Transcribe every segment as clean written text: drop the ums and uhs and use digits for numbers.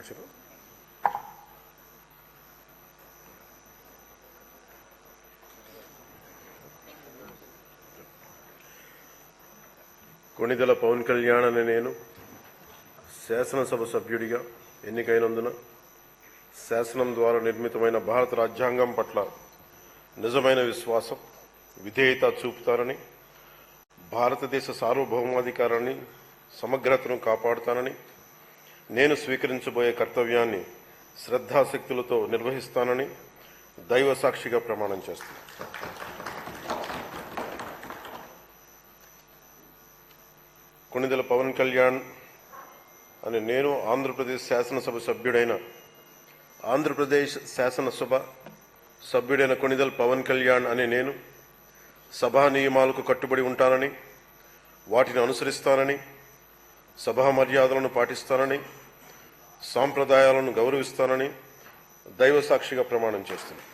అధ్యక్షుడు. కొణిదెల పవన్ కళ్యాణ్ అనే నేను శాసనసభ సభ్యుడిగా ఎన్నికైనందున శాసనం ద్వారా నిర్మితమైన భారత రాజ్యాంగం పట్ల నిజమైన విశ్వాసం, విధేయత చూపుతానని, భారతదేశ సార్వభౌమాధికారాన్ని, సమగ్రతను కాపాడుతానని, నేను స్వీకరించబోయే కర్తవ్యాన్ని శ్రద్ధాశక్తులతో నిర్వహిస్తానని దైవ సాక్షిగా ప్రమాణం చేస్తాను. కొణిదెల పవన్ కళ్యాణ్ అని నేను ఆంధ్రప్రదేశ్ శాసనసభ సభ్యుడైన కొణిదెల పవన్ కళ్యాణ్ అని నేను సభా నియమాలకు కట్టుబడి ఉంటానని, వాటిని అనుసరిస్తానని, సభా మర్యాదలను పాటిస్తానని, సాంప్రదాయాలను గౌరవిస్తానని దైవ సాక్షిగా ప్రమాణం చేస్తున్నాను.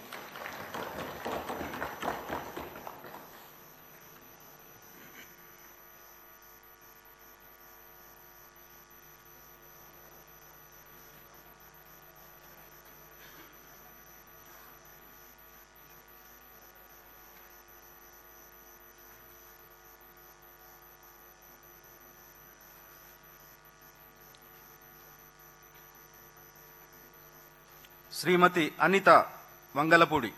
శ్రీమతి అనిత వంగలపూడి.